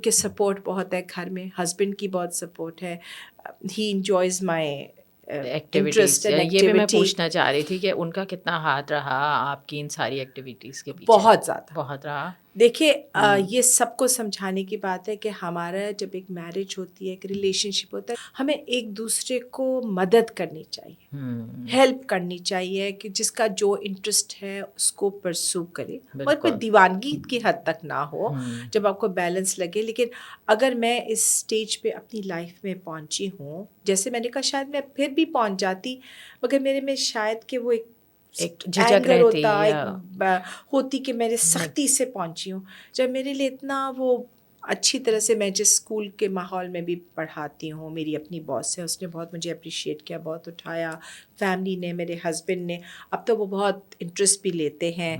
کہ سپورٹ بہت ہے گھر میں، ہسبینڈ کی بہت سپورٹ ہے. He enjoys my activities. Interest and یہ بھی میں ایکٹیویٹی. پوچھنا چاہ رہی تھی کہ ان کا کتنا ہاتھ رہا آپ کی ان ساری ایکٹیویٹیز کے پیچھے؟ بہت زیادہ. بہت رہا. دیکھیے یہ سب کو سمجھانے کی بات ہے کہ ہمارا جب ایک میرج ہوتی ہے، ایک ریلیشن شپ ہوتا ہے، ہمیں ایک دوسرے کو مدد کرنی چاہیے، ہیلپ کرنی چاہیے، کہ جس کا جو انٹرسٹ ہے اس کو پرسو کرے، اور کوئی دیوانگی کی حد تک نہ ہو، جب آپ کو بیلنس لگے. لیکن اگر میں اس سٹیج پہ اپنی لائف میں پہنچی ہوں، جیسے میں نے کہا شاید میں پھر بھی پہنچ جاتی، مگر میرے میں شاید کہ وہ ایک جھجک اینگر رہتی ہوتا، ایک ہوتی کہ میرے سختی سے پہنچی ہوں. جب میرے لیے اتنا وہ اچھی طرح سے، میں جس اسکول کے ماحول میں بھی پڑھاتی ہوں، میری اپنی باس ہے، اس نے بہت مجھے اپریشیٹ کیا، بہت اٹھایا، فیملی نے، میرے ہسبینڈ نے. اب تو وہ بہت انٹرسٹ بھی لیتے ہیں.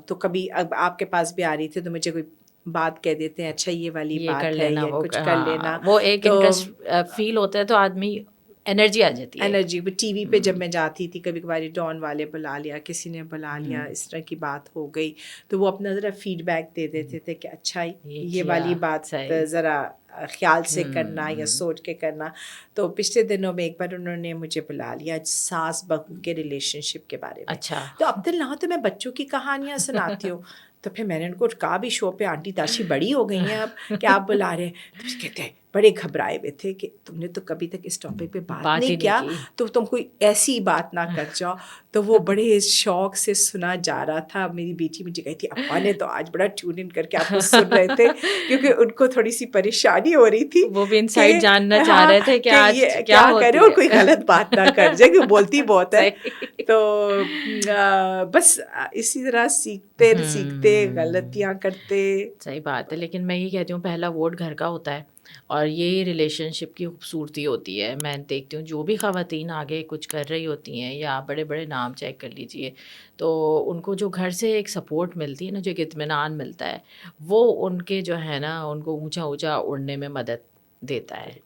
تو کبھی اب آپ کے پاس بھی آ رہی تھی تو مجھے کوئی بات کہہ دیتے ہیں، اچھا یہ والی یہ کر بات ہے، لینا، یہ وہ کچھ کر لینا. وہ ایک تو انٹرسٹ فیل ہوتا ہے تو آدمی انرجی آ جاتی ہے. انرجی ٹی وی پہ جب میں جاتی تھی، کبھی کبھار ڈان والے بلا لیا، کسی نے بلا لیا، اس طرح کی بات ہو گئی، تو وہ اپنا ذرا فیڈ بیک دے دیتے تھے کہ اچھا یہ والی بات ذرا خیال سے کرنا یا سوچ کے کرنا. تو پچھلے دنوں میں ایک بار انہوں نے مجھے بلا لیا ساس بہو کے ریلیشن شپ کے بارے میں. اچھا. تو اب تک نہ تو میں بچوں کی کہانیاں سناتی ہوں، تو پھر میں نے ان کو کہا بھی شو پہ، آنٹی تاشی بڑی ہو گئی ہیں اب کہ آپ بلا رہے ہیں. تو کہتے ہیں بڑے گھبرائے ہوئے تھے کہ تم نے تو کبھی تک اس ٹاپک پہ بات نہیں کیا، تو تم کوئی ایسی بات نہ کر جاؤ. تو وہ بڑے شوق سے سنا جا رہا تھا. میری بیٹی مجھے کہتی ابا نے تو آج بڑا ٹیون ان کر کے آپ کو سن رہے تھے، کیونکہ ان کو تھوڑی سی پریشانی ہو رہی تھی، وہ بھی انسائٹ جاننا چاہ رہے تھے کہ آج یہ کیا کرے اور کوئی غلط بات نہ کر جائے، کہ بولتی بہت ہے. تو بس اسی طرح سیکھتے غلطیاں کرتے. صحیح بات ہے. لیکن میں یہ کہتی ہوں پہلا ووٹ گھر کا ہوتا ہے، اور یہی ریلیشن شپ کی خوبصورتی ہوتی ہے. میں دیکھتی ہوں جو بھی خواتین آگے کچھ کر رہی ہوتی ہیں، یا بڑے بڑے نام چیک کر لیجئے، تو ان کو جو گھر سے ایک سپورٹ ملتی ہے نا، جو ایک اطمینان ملتا ہے، وہ ان کے جو ہے نا، ان کو اونچا اونچا اڑنے میں مدد دیتا ہے.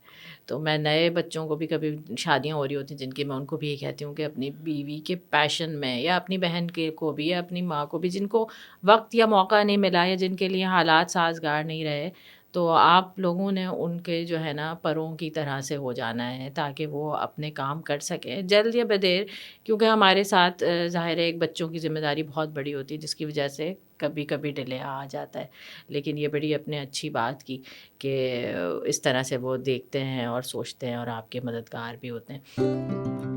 تو میں نئے بچوں کو بھی، کبھی شادیاں ہو رہی ہوتی ہیں جن کی، میں ان کو بھی یہ کہتی ہوں کہ اپنی بیوی کے پیشن میں، یا اپنی بہن کے کو بھی، یا اپنی ماں کو بھی، جن کو وقت یا موقع نہیں ملا، یا جن کے لیے حالات سازگار نہیں رہے، تو آپ لوگوں نے ان کے جو ہے نا پروں کی طرح سے ہو جانا ہے، تاکہ وہ اپنے کام کر سکیں جلد یا بدیر. کیونکہ ہمارے ساتھ ظاہر ہے ایک بچوں کی ذمہ داری بہت بڑی ہوتی ہے، جس کی وجہ سے کبھی کبھی ڈیلے آ جاتا ہے. لیکن یہ بڑی اپنے اچھی بات کی کہ اس طرح سے وہ دیکھتے ہیں اور سوچتے ہیں، اور آپ کے مددگار بھی ہوتے ہیں.